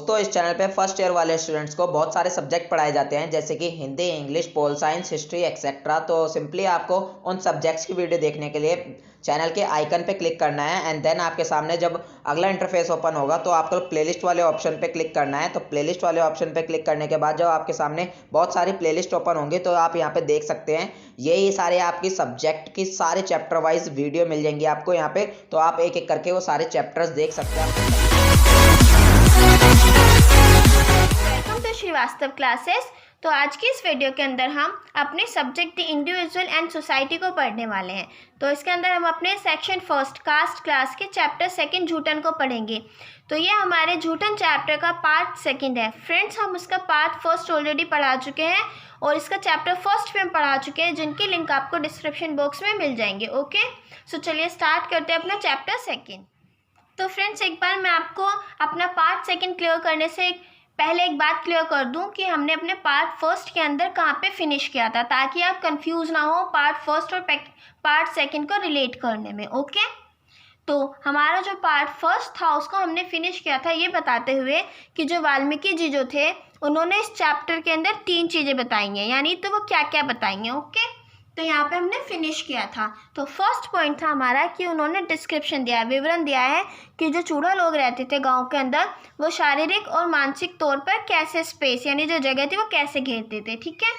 दोस्तों इस चैनल पे फर्स्ट ईयर वाले स्टूडेंट्स को बहुत सारे सब्जेक्ट पढ़ाए जाते हैं जैसे कि Hindi, English, pol science, history etcetera. तो सिंपली आपको उन सब्जेक्ट्स की वीडियो देखने के लिए चैनल के आइकन पे क्लिक करना है एंड देन आपके सामने जब अगला इंटरफेस ओपन होगा तो आपको प्लेलिस्ट वाले ऑप्शन पे क्लिक करना है। तो प्लेलिस्ट वाले ऑप्शन पे क्लिक करने के बाद जब आपके सामने बहुत सारी प्लेलिस्ट ओपन होंगी तो आप यहाँ पे देख सकते हैं यही सारे आपकी सब्जेक्ट की सारे चैप्टर वाइज वीडियो मिल जाएंगी आपको यहाँ पे। तो आप एक एक करके वो सारे चैप्टर्स देख सकते हैं। Welcome to Shrivastava classes. तो आज की इस वीडियो के अंदर हम अपने subject the individual and society को पढ़ने वाले हैं। तो इसके अंदर हम अपने सेक्शन फर्स्ट कास्ट क्लास के चैप्टर सेकंड झूठन को पढ़ेंगे। तो ये हमारे झूठन चैप्टर का पार्ट सेकंड है। फ्रेंड्स, हम उसका पार्ट फर्स्ट ऑलरेडी पढ़ा चुके हैं और इसका चैप्टर फर्स्ट भी हम पढ़ा चुके हैं, जिनकी लिंक आपको डिस्क्रिप्शन बॉक्स में मिल जाएंगे। ओके, सो चलिए स्टार्ट करते हैं अपना चैप्टर सेकेंड। तो फ्रेंड्स, एक बार मैं आपको अपना पार्ट सेकंड क्लियर करने से पहले एक बात क्लियर कर दूं कि हमने अपने पार्ट फर्स्ट के अंदर कहाँ पे फिनिश किया था, ताकि आप कंफ्यूज ना हो पार्ट फर्स्ट और पार्ट सेकंड को रिलेट करने में। ओके, तो हमारा जो पार्ट फर्स्ट था उसको हमने फिनिश किया था ये बताते हुए कि जो वाल्मीकि जी जो थे उन्होंने इस चैप्टर के अंदर 3 चीज़ें बताई हैं, यानी तो वो क्या क्या बताएंगे। ओके, तो यहाँ पे हमने फिनिश किया था। तो फर्स्ट पॉइंट था हमारा कि उन्होंने डिस्क्रिप्शन दिया, विवरण दिया है कि जो चूड़ा लोग रहते थे गांव के अंदर वो शारीरिक और मानसिक तौर पर कैसे स्पेस यानी जो जगह थी वो कैसे घेरते थे। ठीक है।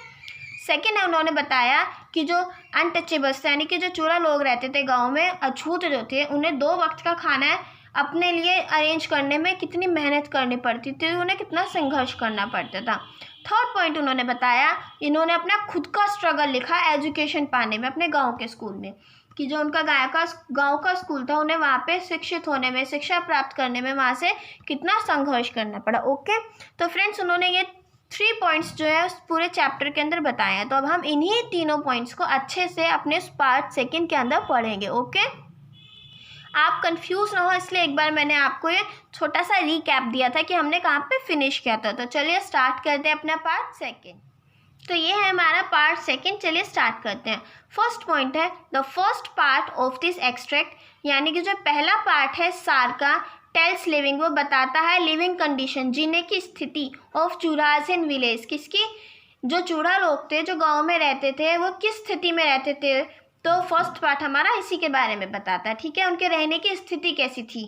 सेकेंड है, उन्होंने बताया कि जो अनटचेबल्स यानी कि जो चूड़ा लोग रहते थे गाँव में, अछूत जो थे, उन्हें 2 वक्त का खाना अपने लिए अरेंज करने में कितनी मेहनत करनी पड़ती थी, उन्हें कितना संघर्ष करना पड़ता था। थर्ड पॉइंट उन्होंने बताया, इन्होंने अपना खुद का स्ट्रगल लिखा एजुकेशन पाने में अपने गांव के स्कूल में, कि जो उनका गांव का स्कूल था उन्हें वहाँ पे शिक्षित होने में, शिक्षा प्राप्त करने में वहाँ से कितना संघर्ष करना पड़ा। ओके, तो फ्रेंड्स उन्होंने ये 3 पॉइंट्स जो है उस पूरे चैप्टर के अंदर बताए हैं। तो अब हम इन्हीं तीनों पॉइंट्स को अच्छे से अपने पार्ट सेकेंड के अंदर पढ़ेंगे। ओके, आप कंफ्यूज ना हो इसलिए एक बार मैंने आपको ये छोटा सा रीकैप दिया था कि हमने कहाँ पे फिनिश किया था। तो चलिए स्टार्ट करते हैं अपना पार्ट सेकेंड। तो ये है हमारा पार्ट सेकेंड, चलिए स्टार्ट करते हैं। फर्स्ट पॉइंट है the first part of this extract, यानी कि जो पहला पार्ट है सार का, टेल्स लिविंग, वो बताता है लिविंग कंडीशन, जीने की स्थिति ऑफ चूड़ास इन विलेज, किसकी, जो चूड़ा लोग थे जो गाँव में रहते थे वो किस स्थिति में रहते थे। तो फर्स्ट पार्ट हमारा इसी के बारे में बताता है। ठीक है, उनके रहने की स्थिति कैसी थी।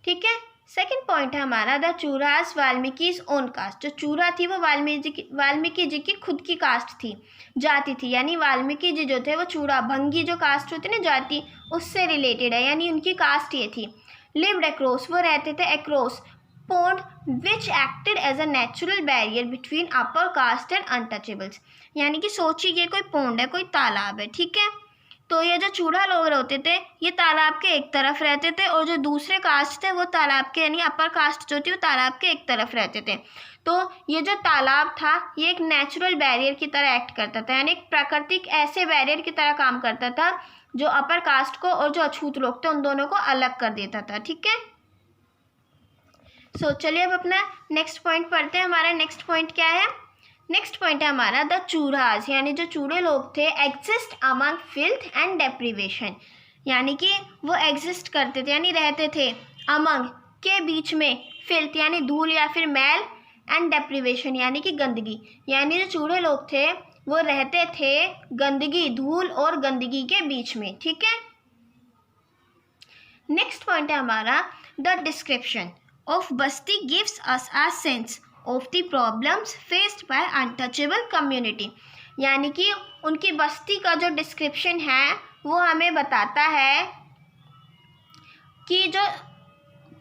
ठीक है। सेकंड पॉइंट है हमारा द चूड़ास वाल्मीकि's ओन कास्ट, जो चूड़ा थी वो वाल्मीकि जी की खुद की कास्ट थी, जाति थी, यानी वाल्मीकि जी जो थे वो चूड़ा भंगी जो कास्ट होती ना जाति, उससे रिलेटेड है, यानी उनकी कास्ट ये थी। लिव्ड अक्रॉस, वो रहते थे across pond which acted as a natural barrier between upper caste and untouchables, यानी कि सोचिए ये कोई पोंड है, कोई तालाब है। ठीक है, तो ये जो चूड़ा लोग रहते थे ये तालाब के एक तरफ रहते थे और जो दूसरे कास्ट थे वो तालाब के यानी अपर कास्ट जो थी वो तालाब के एक तरफ रहते थे। तो ये जो तालाब था ये एक नेचुरल बैरियर की तरह एक्ट करता था, यानी एक प्राकृतिक ऐसे बैरियर की तरह काम करता था जो अपर कास्ट को और जो अछूत लोग थे उन दोनों को अलग कर देता था। ठीक है। सो चलिए अब अपना नेक्स्ट पॉइंट पढ़ते हैं। हमारा नेक्स्ट पॉइंट क्या है, नेक्स्ट पॉइंट है हमारा द चूड़ास, यानी जो चूड़े लोग थे exist among filth and deprivation, यानी कि वो एग्जिस्ट करते थे यानी रहते थे अमंग के बीच में, फिल्थ यानी धूल या फिर मैल, एंड डेप्रीवेशन यानी कि गंदगी, यानी जो चूड़े लोग थे वो रहते थे गंदगी, धूल और गंदगी के बीच में। ठीक है। नेक्स्ट पॉइंट है हमारा the description of Basti gives us a sense of the problems faced by untouchable community, यानी कि उनकी बस्ती का जो डिस्क्रिप्शन है वो हमें बताता है कि जो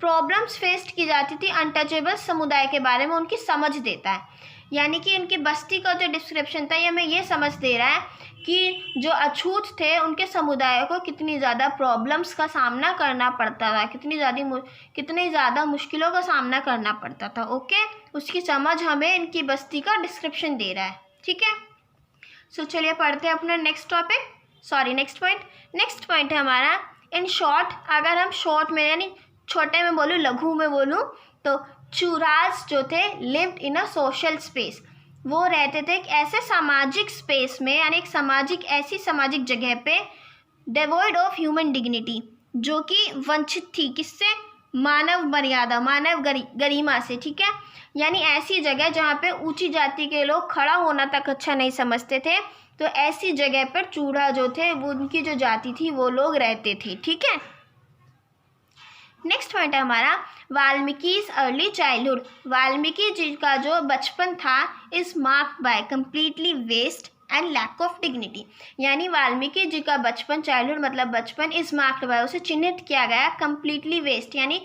प्रॉब्लम्स फेस्ड की जाती थी अनटचेबल समुदाय के बारे में उनकी समझ देता है, यानी कि उनकी बस्ती का जो डिस्क्रिप्शन था ये हमें ये समझ दे रहा है कि जो अछूत थे उनके समुदाय को कितनी ज़्यादा प्रॉब्लम्स का सामना करना पड़ता था, कितनी ज़्यादा मुश्किलों का सामना करना पड़ता था। ओके, उसकी समझ हमें इनकी बस्ती का डिस्क्रिप्शन दे रहा है। ठीक है। सो चलिए पढ़ते हैं अपना नेक्स्ट पॉइंट। नेक्स्ट पॉइंट है हमारा इन शॉर्ट, अगर हम शॉर्ट में यानी छोटे में बोलूँ, लघु में बोलूँ, तो चूड़ास जो थे lived in a social space, वो रहते थे एक ऐसे सामाजिक स्पेस में, यानी एक ऐसी सामाजिक जगह पे, डिवॉइड ऑफ ह्यूमन डिग्निटी, जो कि वंचित थी, किससे, मानव मर्यादा, मानव गरिमा से, ठीक है। यानी ऐसी जगह जहाँ पे ऊंची जाति के लोग खड़ा होना तक अच्छा नहीं समझते थे, तो ऐसी जगह पर चूड़ा जो थे वो उनकी जो जाति थी वो लोग रहते थे, ठीक है। नेक्स्ट पॉइंट है हमारा वाल्मीकि's अर्ली चाइल्डहुड। वाल्मीकि जी का जो बचपन था is marked by completely waste and lack of dignity. यानी वाल्मीकि जी का बचपन, चाइल्डहुड मतलब बचपन, इज मार्क्ड बाय, उसे चिन्हित किया गया कंप्लीटली वेस्ट यानी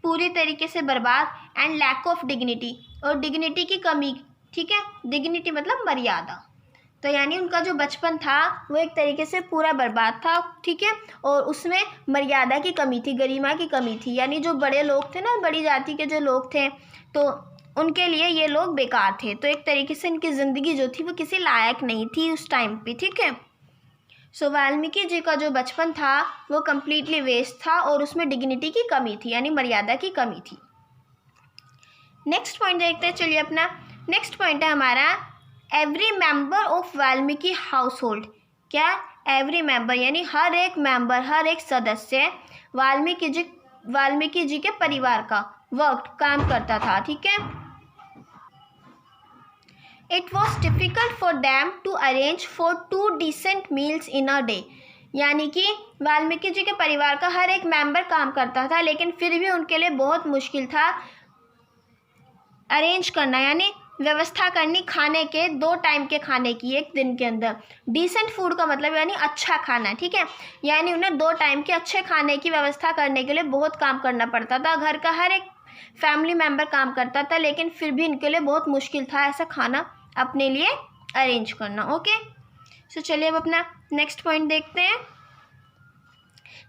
पूरी तरीके से बर्बाद, एंड लैक ऑफ डिग्निटी, और डिग्निटी की कमी, ठीक है। डिग्निटी मतलब मर्यादा। तो यानी उनका जो बचपन था वो एक तरीके से पूरा बर्बाद था, ठीक है, और उसमें मर्यादा की कमी थी, गरिमा की कमी थी। यानी जो बड़े लोग थे ना, बड़ी जाति के जो लोग थे, तो उनके लिए ये लोग बेकार थे। तो एक तरीके से इनकी ज़िंदगी जो थी वो किसी लायक नहीं थी उस टाइम पे, ठीक है। सो वाल्मीकि जी का जो बचपन था वो कम्प्लीटली वेस्ट था और उसमें डिग्निटी की कमी थी, यानी मर्यादा की कमी थी। नेक्स्ट पॉइंट देखते हैं, चलिए अपना नेक्स्ट पॉइंट है हमारा every member of Valmiki house hold. क्या? एवरी मेंबर यानी हर एक मेंबर, हर एक सदस्य वाल्मीकि जी के परिवार का काम करता था, ठीक है। It was difficult for them to arrange for 2 decent meals in a day. यानी कि वाल्मीकि जी के परिवार का हर एक मेंबर काम करता था, लेकिन फिर भी उनके लिए बहुत मुश्किल था अरेंज करना, यानी व्यवस्था करनी खाने के, 2 टाइम के खाने की एक दिन के अंदर। डिसेंट फूड का मतलब यानी अच्छा खाना, ठीक है। यानी उन्हें 2 टाइम के अच्छे खाने की व्यवस्था करने के लिए बहुत काम करना पड़ता था। घर का हर एक फैमिली मेंबर काम करता था, लेकिन फिर भी इनके लिए बहुत मुश्किल था ऐसा खाना अपने लिए अरेंज करना, ओके। सो चलिए अब अपना नेक्स्ट पॉइंट देखते हैं।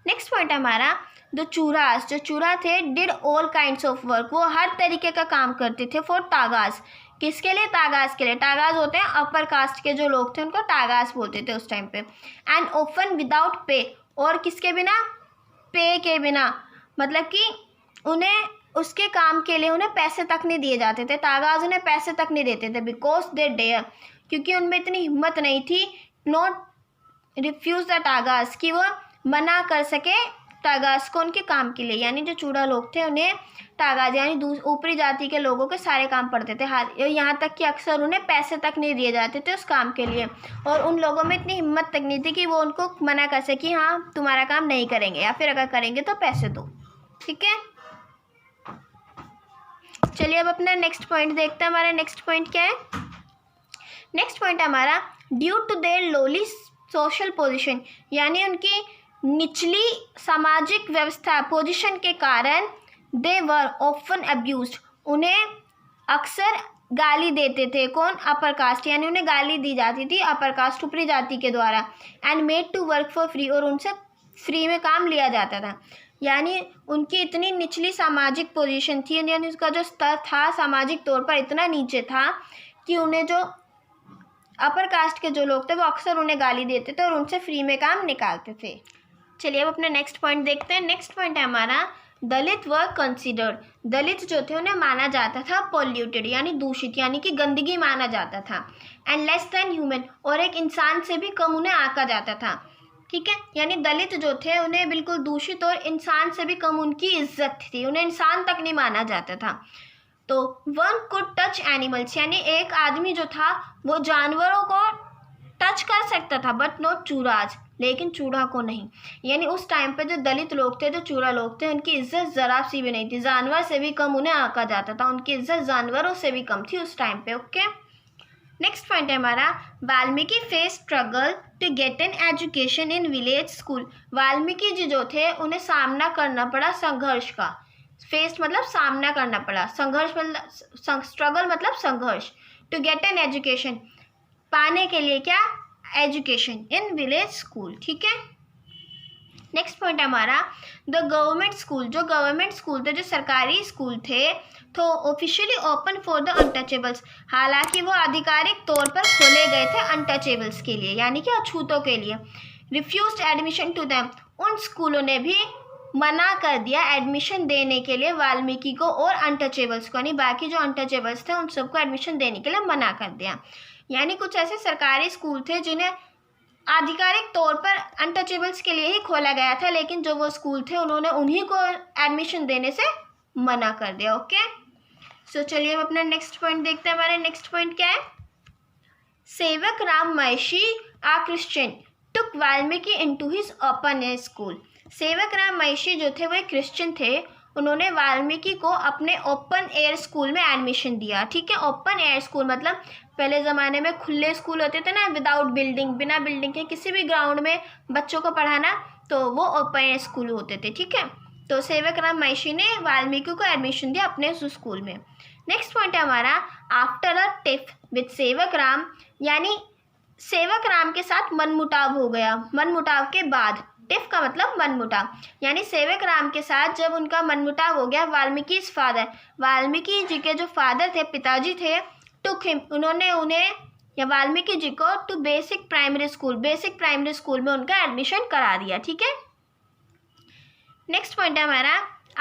नेक्स्ट पॉइंट हमारा जो चूरा थे did all kinds of work. वो हर तरीके का काम करते थे फॉर तागाज। किसके लिए? तागाज के लिए। तागाज होते हैं अपर कास्ट के जो लोग थे, उनको तागाज बोलते थे उस टाइम पे। एंड ऑफन विदाउट पे, और किसके बिना? पे के बिना, मतलब कि उन्हें उसके काम के लिए उन्हें पैसे तक नहीं दिए जाते थे। तागाज उन्हें पैसे तक नहीं देते थे, बिकॉज दे डेयर, क्योंकि उनमें इतनी हिम्मत नहीं थी, नॉट रिफ्यूज द तागाज, कि वो मना कर सके तागाज को उनके काम के लिए। यानी जो चूड़ा लोग थे उन्हें तागाज यानी ऊपरी जाति के लोगों के सारे काम पड़ते थे, यहाँ तक कि अक्सर उन्हें पैसे तक नहीं दिए जाते थे उस काम के लिए। और उन लोगों में इतनी हिम्मत तक नहीं थी कि वो उनको मना कर सके, हाँ तुम्हारा काम नहीं करेंगे, या फिर अगर करेंगे तो पैसे दो, ठीक है। चलिए अब अपना नेक्स्ट पॉइंट देखते हैं। हमारा नेक्स्ट पॉइंट क्या है? नेक्स्ट पॉइंट हमारा due to their lowly social position, यानी उनकी निचली सामाजिक व्यवस्था पोजीशन के कारण दे वर ऑफन अब्यूज्ड, उन्हें अक्सर गाली देते थे। कौन? अपर कास्ट, यानी उन्हें गाली दी जाती थी अपर कास्ट, ऊपरी जाति के द्वारा। And made to work for free, और उनसे फ्री में काम लिया जाता था। यानी उनकी इतनी निचली सामाजिक पोजीशन थी, यानी उसका जो स्तर था सामाजिक तौर पर इतना नीचे था कि उन्हें जो अपर कास्ट के जो लोग थे वो अक्सर उन्हें गाली देते थे और उनसे फ्री में काम निकालते थे। चलिए अब अपना नेक्स्ट पॉइंट देखते हैं। नेक्स्ट पॉइंट है हमारा दलित वर कंसिडर्ड। दलित जो थे उन्हें माना जाता था पॉल्यूटेड, यानी दूषित, यानी कि गंदगी माना जाता था। एंड लेस देन ह्यूमन, और एक इंसान से भी कम उन्हें आंका जाता था, ठीक है। यानी दलित जो थे उन्हें बिल्कुल दूषित और इंसान से भी कम उनकी इज्जत थी, उन्हें इंसान तक नहीं माना जाता था। तो वन कुड टच एनिमल्स, यानी एक आदमी जो था वो जानवरों को टच कर सकता था, बट नॉट चूराज, लेकिन चूड़ा को नहीं। यानी उस टाइम पे जो दलित लोग थे, जो चूड़ा लोग थे, उनकी इज्जत ज़रा सी भी नहीं थी, जानवर से भी कम उन्हें आंका जाता था, उनकी इज्जत जानवरों से भी कम थी उस टाइम पे, ओके। नेक्स्ट पॉइंट है हमारा Valmiki face struggle to get an education in village school. Valmiki ji जो थे उन्हें सामना करना पड़ा संघर्ष का। फेस मतलब सामना करना पड़ा, संघर्ष मतलब स्ट्रगल मतलब संघर्ष। टू गेट एन एजुकेशन, पाने के लिए क्या? एजुकेशन इन विलेज स्कूल, ठीक है। नेक्स्ट पॉइंट है हमारा द गवर्नमेंट स्कूल। जो गवर्नमेंट स्कूल थे, जो सरकारी स्कूल थे, तो officially open for the untouchables, हालांकि वो आधिकारिक तौर पर खोले गए थे अनटचेबल्स के लिए, यानी कि अछूतों के लिए। रिफ्यूज्ड एडमिशन टू देम, उन स्कूलों ने भी मना कर दिया एडमिशन देने के लिए वाल्मीकि को और अनटचेबल्स को, यानी बाकी जो अनटचेबल्स थे उन सबको एडमिशन देने के लिए मना कर दिया। यानी कुछ ऐसे सरकारी स्कूल थे जिन्हें आधिकारिक तौर पर अनटचेबल्स के लिए ही खोला गया था, लेकिन जो वो स्कूल थे उन्होंने उन्हीं को एडमिशन देने से मना कर दिया। ओके, सो चलिए अब अपना नेक्स्ट पॉइंट देखते हैं। हमारे नेक्स्ट पॉइंट क्या है? Sevak Ram Mahishi a Christian took Valmiki into his open air school. Sevak Ram महिषी जो थे वो एक क्रिश्चियन थे, उन्होंने वाल्मीकि को अपने ओपन एयर स्कूल में एडमिशन दिया। ठीक है, ओपन एयर स्कूल मतलब पहले ज़माने में खुले स्कूल होते थे ना, विदाउट बिल्डिंग, बिना बिल्डिंग के किसी भी ग्राउंड में बच्चों को पढ़ाना, तो वो ओपन एयर स्कूल होते थे। ठीक है, तो सेवक राम महिषी ने वाल्मीकि को एडमिशन दिया अपने उस स्कूल में। नेक्स्ट पॉइंट है हमारा आफ्टर अ टिफ विद सेवक राम, यानी सेवक राम के साथ मनमुटाव हो गया। मनमुटाव के बाद, टिफ का मतलब मनमुटाव, यानी सेवक राम के साथ जब उनका मनमुटाव हो गया, वाल्मीकि फादर, वाल्मीकि जी के जो फादर थे, पिताजी थे, टुक हिम, उन्होंने उन्हें या वाल्मीकि जी को to basic primary school, basic primary school में उनका एडमिशन करा दिया। ठीक है, नेक्स्ट पॉइंट है हमारा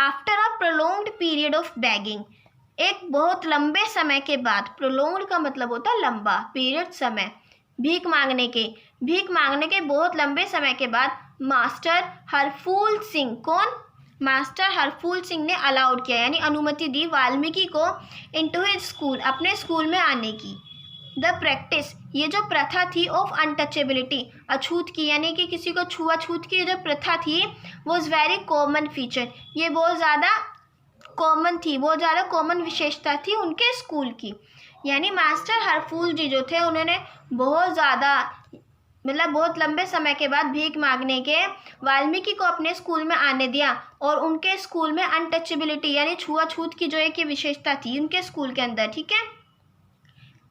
after a prolonged period of bagging, एक बहुत लंबे समय के बाद, प्रोलॉन्ग्ड का मतलब होता है लंबा, पीरियड समय, भीख मांगने के बहुत लंबे समय के बाद मास्टर हरफूल सिंह, कौन? मास्टर हरफूल सिंह ने अलाउड किया, यानी अनुमति दी वाल्मीकि को इनटू हिज स्कूल, अपने स्कूल में आने की। द प्रैक्टिस, ये जो प्रथा थी ऑफ अनटचेबिलिटी, अछूत की, यानी कि किसी को छुआछूत की जो प्रथा थी, वॉज वेरी कॉमन फीचर, ये बहुत ज़्यादा कॉमन थी, बहुत ज़्यादा कॉमन विशेषता थी उनके स्कूल की। यानी मास्टर हरफूल जी जो थे उन्होंने बहुत ज़्यादा, मतलब बहुत लंबे समय के बाद भीख मांगने के वाल्मीकि को अपने स्कूल में आने दिया, और उनके स्कूल में अनटचेबिलिटी यानी छुआछूत की जो एक विशेषता थी उनके स्कूल के अंदर। ठीक है,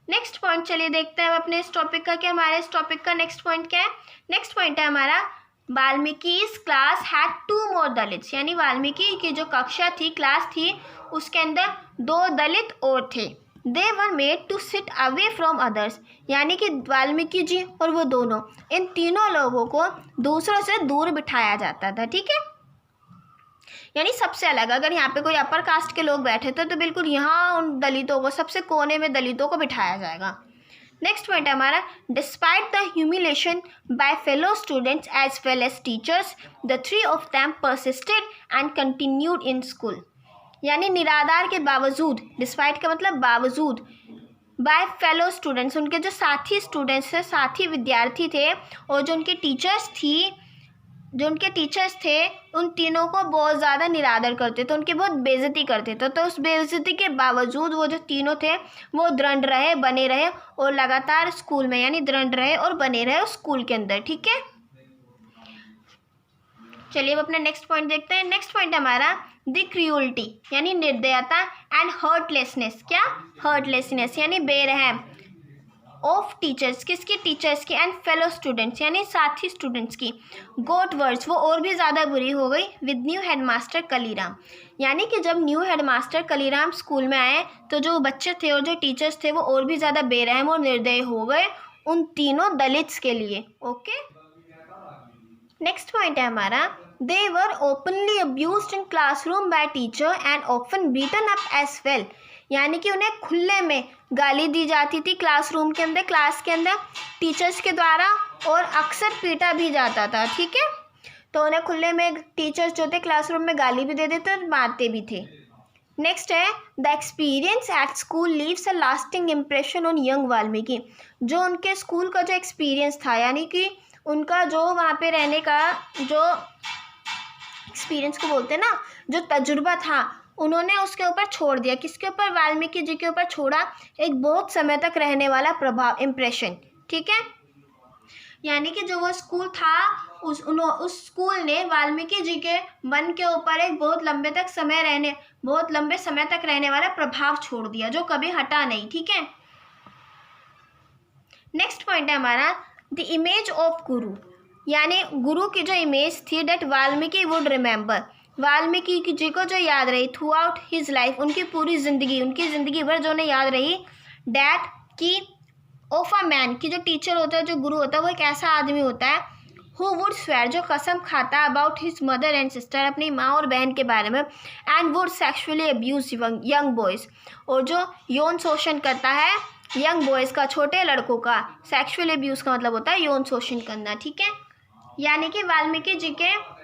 नेक्स्ट पॉइंट चलिए देखते हैं अपने इस टॉपिक का, कि हमारे इस टॉपिक का नेक्स्ट पॉइंट क्या है। नेक्स्ट पॉइंट है हमारा वाल्मीकि's क्लास हैड 2 more दलित्स, यानी वाल्मीकि की जो कक्षा थी, क्लास थी, उसके अंदर 2 दलित और थे। They were made to sit away from others, यानी कि वाल्मीकि जी और वो दोनों, इन तीनों लोगों को दूसरों से दूर बिठाया जाता था। ठीक है, यानी सबसे अलग, अगर यहाँ पे कोई अपर कास्ट के लोग बैठे थे तो बिल्कुल यहाँ उन दलितों को, सबसे कोने में दलितों को बिठाया जाएगा। नेक्स्ट पॉइंट है हमारा despite the humiliation by fellow students as well as teachers, the 3 of them persisted and continued in school, यानी निराधार के बावजूद, डिस्पाइट का मतलब बावजूद, बाय फेलो स्टूडेंट्स, उनके जो साथी स्टूडेंट्स थे, साथी विद्यार्थी थे, और जो उनके टीचर्स थे, उन तीनों को बहुत ज़्यादा निरादर करते थे, उनकी बहुत बेइज्जती करते थे। तो उस बेइज्जती के बावजूद वो जो तीनों थे वो दृढ़ रहे, बने रहे, और लगातार स्कूल में, यानी दृढ़ रहे और बने रहे उस स्कूल के अंदर। ठीक है, चलिए अब अपना नेक्स्ट पॉइंट देखते हैं। नेक्स्ट पॉइंट है हमारा द क्रूअल्टी, यानी निर्दयता, एंड हर्टलेसनेस, क्या? हर्टलेसनेस यानी बेरहम, ऑफ टीचर्स, किसकी? टीचर्स की, एंड फेलो स्टूडेंट्स यानी साथी स्टूडेंट्स की। गोट वर्ड्स, वो और भी ज़्यादा बुरी हो गई विद न्यू हेडमास्टर कलीराम, यानी कि जब न्यू हेडमास्टर कलीराम स्कूल में आए तो जो बच्चे थे और जो टीचर्स थे वो और भी ज़्यादा बेरहम और निर्दयी हो गए उन तीनों दलित्स के लिए। ओके, नेक्स्ट पॉइंट है हमारा they were openly abused in classroom by teacher and often beaten up as well, यानी कि उन्हें खुले में गाली दी जाती थी क्लासरूम के अंदर, क्लास के अंदर टीचर्स के द्वारा, और अक्सर पीटा भी जाता था। ठीक है, तो उन्हें खुले में टीचर्स जो थे क्लासरूम में गाली भी दे देते और मारते भी थे। नेक्स्ट है the experience at school leaves a lasting impression on young Valmiki, जो उनके स्कूल का जो एक्सपीरियंस था, यानी कि उनका जो वहाँ पे रहने का जो एक्सपीरियंस को बोलते हैं ना, जो तजुर्बा था, उन्होंने उसके ऊपर छोड़ दिया। किसके ऊपर? वाल्मीकि जी के ऊपर छोड़ा, एक बहुत समय तक रहने वाला प्रभाव, इम्प्रेशन। ठीक है, यानी कि जो वो स्कूल था उस स्कूल ने वाल्मीकि जी के मन के ऊपर एक बहुत लंबे समय तक रहने वाला प्रभाव छोड़ दिया, जो कभी हटा नहीं। ठीक है, नेक्स्ट पॉइंट है हमारा द इमेज ऑफ गुरु, यानी गुरु की जो इमेज थी, that Valmiki would remember, Valmiki ji को जो याद रही थ्रू आउट हिज लाइफ, उनकी पूरी ज़िंदगी, उनकी ज़िंदगी भर जो उन्हें याद रही, डैट की ऑफ अ मैन, की जो टीचर होता है, जो गुरु होता है, वो एक ऐसा आदमी होता है हु वुड स्वेयर, जो कसम खाता है about his mother and sister, अपनी माँ और बहन के बारे में, and would sexually abuse young boys, और जो यौन शोषण करता है यंग बॉयज़ का, छोटे लड़कों का, सेक्सुअल अब्यूज़ का मतलब होता है यौन शोषण करना, ठीक है। यानी कि वाल्मीकि जी के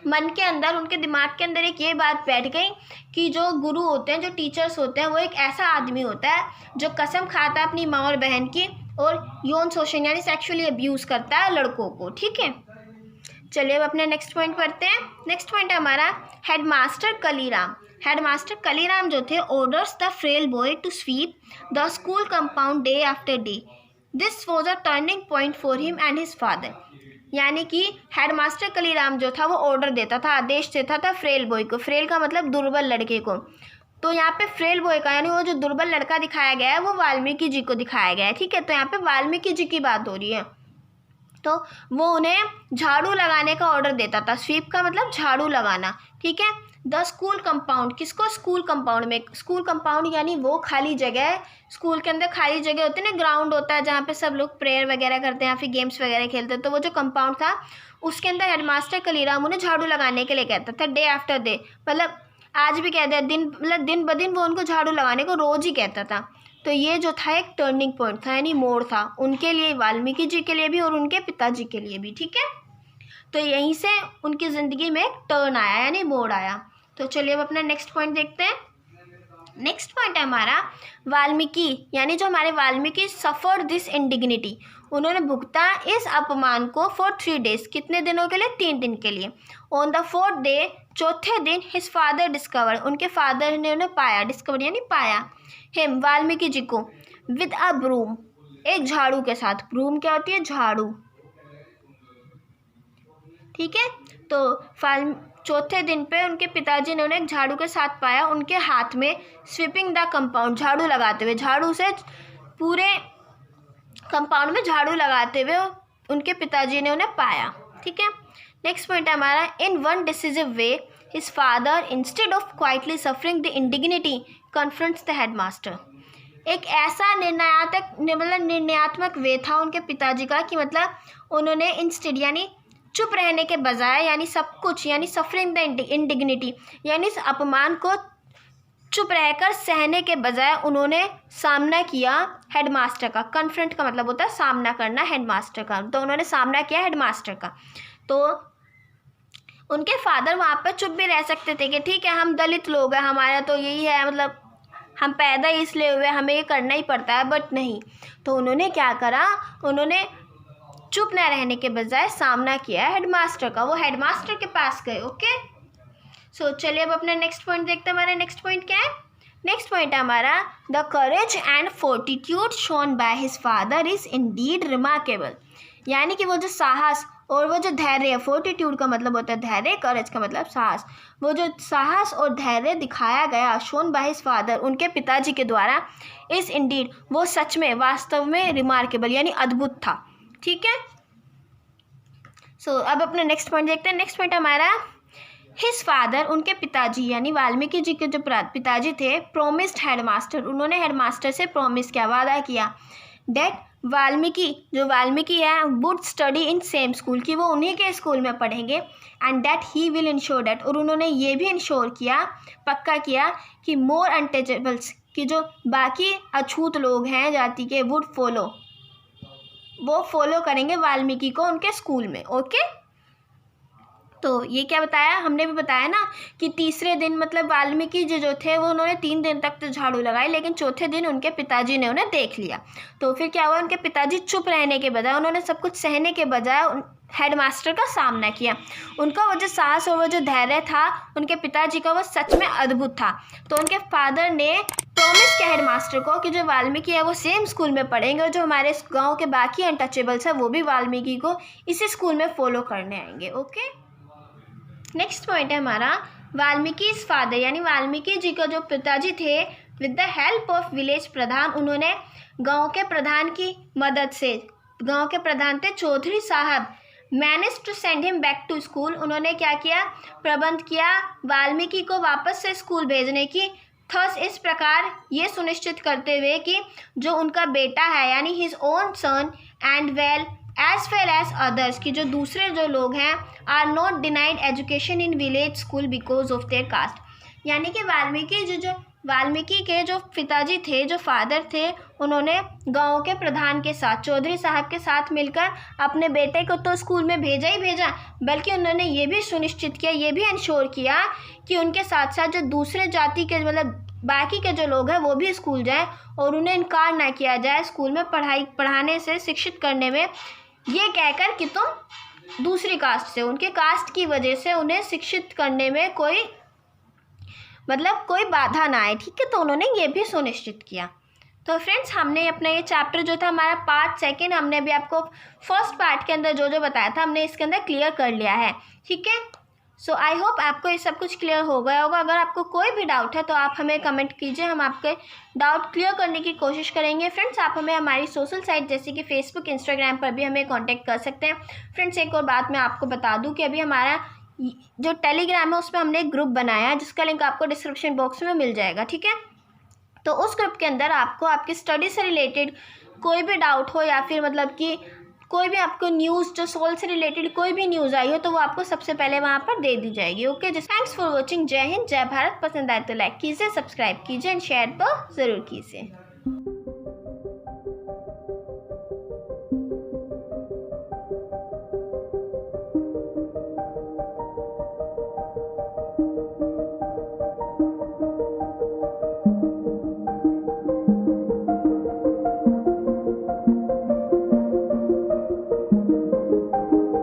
मन के अंदर, उनके दिमाग के अंदर एक ये बात बैठ गई कि जो गुरु होते हैं, जो टीचर्स होते हैं, वो एक ऐसा आदमी होता है जो कसम खाता है अपनी माँ और बहन की और यौन शोषण यानी सेक्सुअली अब्यूज़ करता है लड़कों को, ठीक है। चलिए अब अपने नेक्स्ट पॉइंट पढ़ते हैं। नेक्स्ट पॉइंट है हमारा हेडमास्टर कलीराम। हेडमास्टर कलीराम जो थे orders the frail boy to sweep the school compound day after day. This was a turning point for him and his father. यानी कि हेडमास्टर कलीराम जो था वो ऑर्डर देता था, आदेश देता था फ्रेल बॉय को। फ्रेल का मतलब दुर्बल लड़के को। तो यहाँ पे फ्रेल बॉय का यानी वो जो दुर्बल लड़का दिखाया गया है वो वाल्मीकि जी को दिखाया गया है, ठीक है। तो यहाँ पे वाल्मीकि जी की बात हो रही है। तो वो उन्हें झाड़ू लगाने का ऑर्डर देता था। स्वीप का मतलब झाड़ू लगाना, ठीक है। द स्कूल कंपाउंड, किसको? स्कूल कंपाउंड में। स्कूल कंपाउंड यानी वो खाली जगह है, स्कूल के अंदर खाली जगह होती है ना, ग्राउंड होता है जहाँ पे सब लोग प्रेयर वगैरह करते हैं या फिर गेम्स वगैरह खेलते हैं। तो वो जो कंपाउंड था उसके अंदर हेडमास्टर कलीराम उन्हें झाड़ू लगाने के लिए कहता था, डे आफ्टर डे। मतलब आज भी कहते हैं, दिन मतलब दिन ब दिन वो उनको झाड़ू लगाने को रोज़ ही कहता था। तो ये जो था एक टर्निंग पॉइंट था, यानी मोड़ था उनके लिए, वाल्मीकि जी के लिए भी और उनके पिताजी के लिए भी, ठीक है। तो यहीं से उनकी ज़िंदगी में एक टर्न आया यानी मोड़ आया। तो चलिए अब अपना नेक्स्ट पॉइंट देखते हैं। नेक्स्ट पॉइंट है हमारा वाल्मीकि, यानी जो हमारे वाल्मीकि सफ़र दिस इंडिग्निटी। उन्होंने भुगता इस अपमान को फॉर 3 days। कितने दिनों के लिए? 3 दिन के लिए। ऑन द 4th day, चौथे दिन, हिज फादर डिस्कवर, उनके फादर ने उन्हें पाया, डिस्कवर यानी पाया, हिम वाल्मीकि जी को, विद अ ब्रूम, एक झाड़ू के साथ। ब्रूम क्या होती है? झाड़ू, ठीक है। तो चौथे दिन पे उनके पिताजी ने उन्हें एक झाड़ू के साथ पाया, उनके हाथ में, स्वीपिंग द कंपाउंड, झाड़ू लगाते हुए, झाड़ू से पूरे कंपाउंड में झाड़ू लगाते हुए उनके पिताजी ने उन्हें पाया, ठीक है। नेक्स्ट पॉइंट है हमारा in one decisive way his father instead of quietly suffering the indignity confronts the headmaster. एक ऐसा निर्णयात्मक वे था उनके पिताजी का कि मतलब उन्होंने इंस्टेड यानी चुप रहने के बजाय, यानी सब कुछ, यानी सफरिंग द इंडिग्निटी यानी इस अपमान को चुप रहकर सहने के बजाय उन्होंने सामना किया हेडमास्टर का। कन्फ्रंट का मतलब होता है सामना करना हेडमास्टर का। तो उन्होंने सामना किया हेडमास्टर का। तो उनके फादर वहाँ पर चुप भी रह सकते थे कि ठीक है हम दलित लोग हैं, हमारा तो यही है, मतलब हम पैदा ही इसलिए हुए, हमें ये करना ही पड़ता है, बट नहीं। तो उन्होंने क्या करा, उन्होंने चुप न रहने के बजाय सामना किया हेडमास्टर का। वो हेडमास्टर के पास गए, ओके। सो चलिए अब अपना नेक्स्ट पॉइंट देखते हैं। हमारा नेक्स्ट पॉइंट क्या है? नेक्स्ट पॉइंट है हमारा the courage and fortitude shown by his father is Indeed remarkable. यानी कि वो जो साहस और वो जो धैर्य, फोर्टिट्यूड का मतलब होता है धैर्य, करेज का मतलब साहस, वो जो साहस और धैर्य दिखाया गया शोन बाय हिज फादर, उनके पिताजी के द्वारा, इज इंडीड, वो सच में, वास्तव में, रिमार्केबल यानी अद्भुत था, ठीक है। सो अब अपना नेक्स्ट पॉइंट देखते हैं। नेक्स्ट पॉइंट हमारा हिज फादर, उनके पिताजी यानी वाल्मीकि जी के जो पिताजी थे, प्रोमिस्ड हेडमास्टर, उन्होंने हेडमास्टर से प्रॉमिस किया, वादा किया, डेट वाल्मीकि, जो वाल्मीकि है, would study in same school, कि वो उन्हीं के स्कूल में पढ़ेंगे, and that he will ensure that, और उन्होंने ये भी इंश्योर किया, पक्का किया कि मोर अनटचेबल्स, कि जो बाकी अछूत लोग हैं जाति के, वुड फॉलो, वो फॉलो करेंगे वाल्मीकि को उनके स्कूल में, ओके। तो ये क्या बताया, हमने भी बताया ना कि तीसरे दिन मतलब वाल्मीकि जी जो थे वो उन्होंने 3 दिन तक तो झाड़ू लगाई, लेकिन चौथे दिन उनके पिताजी ने उन्हें देख लिया। तो फिर क्या हुआ, उनके पिताजी चुप रहने के बजाय, उन्होंने सब कुछ सहने के बजाय हेडमास्टर का सामना किया। उनका वो जो साहस और वो जो धैर्य था उनके पिताजी का, वो सच में अद्भुत था। तो उनके फादर ने प्रॉमिस किया हेडमास्टर को कि जो वाल्मीकि है वो सेम स्कूल में पढ़ेंगे, और जो हमारे गाँव के बाकी अनटचेबल्स हैं वो भी वाल्मीकि को इसी स्कूल में फॉलो करने आएंगे, ओके। नेक्स्ट पॉइंट है हमारा वाल्मीकि फादर, यानी वाल्मीकि जी का जो पिताजी थे, with the help of village pradhan, उन्होंने गांव के प्रधान की मदद से, गांव के प्रधान थे चौधरी साहब, manage to send him back to school, उन्होंने क्या किया, प्रबंध किया वाल्मीकि को वापस से स्कूल भेजने की। थस, इस प्रकार ये सुनिश्चित करते हुए कि जो उनका बेटा है यानी his own son and well as others, की जो दूसरे जो लोग हैं, are not denied education in village school because of their caste. यानी कि वाल्मीकि जो वाल्मीकि के जो पिताजी थे, जो फादर थे, उन्होंने गांव के प्रधान के साथ, चौधरी साहब के साथ मिलकर अपने बेटे को तो स्कूल में भेजा ही भेजा, बल्कि उन्होंने ये भी सुनिश्चित किया, ये भी इंश्योर किया कि उनके साथ साथ जो दूसरे जाति के मतलब बाकी के जो लोग हैं वो भी स्कूल जाएं और उन्हें इनकार ना किया जाए स्कूल में पढ़ाने से, शिक्षित करने में, ये कहकर कि तुम दूसरी कास्ट से, उनके कास्ट की वजह से उन्हें शिक्षित करने में कोई बाधा ना आए। ठीक है, तो उन्होंने ये भी सुनिश्चित किया। तो फ्रेंड्स, हमने अपना ये चैप्टर जो था हमारा पार्ट 2, हमने अभी आपको फर्स्ट पार्ट के अंदर जो जो बताया था हमने इसके अंदर क्लियर कर लिया है। ठीक है, सो आई होप आपको ये सब कुछ क्लियर हो गया होगा। अगर आपको कोई भी डाउट है तो आप हमें कमेंट कीजिए, हम आपके डाउट क्लियर करने की कोशिश करेंगे। फ्रेंड्स, आप हमें हमारी सोशल साइट जैसे कि फेसबुक, इंस्टाग्राम पर भी हमें कांटेक्ट कर सकते हैं। फ्रेंड्स, एक और बात मैं आपको बता दूं कि अभी हमारा जो टेलीग्राम है उसमें हमने एक ग्रुप बनाया है जिसका लिंक आपको डिस्क्रिप्शन बॉक्स में मिल जाएगा। ठीक है, तो उस ग्रुप के अंदर आपको आपकी स्टडी से रिलेटेड कोई भी डाउट हो या फिर कि कोई भी आपको न्यूज़, जो सोल से रिलेटेड कोई भी न्यूज़ आई हो तो वो आपको सबसे पहले वहाँ पर दे दी जाएगी। Okay, just thanks for watching. जय हिंद, जय भारत। पसंद आए तो लाइक कीजिए, सब्सक्राइब कीजिए एंड शेयर तो ज़रूर कीजिए।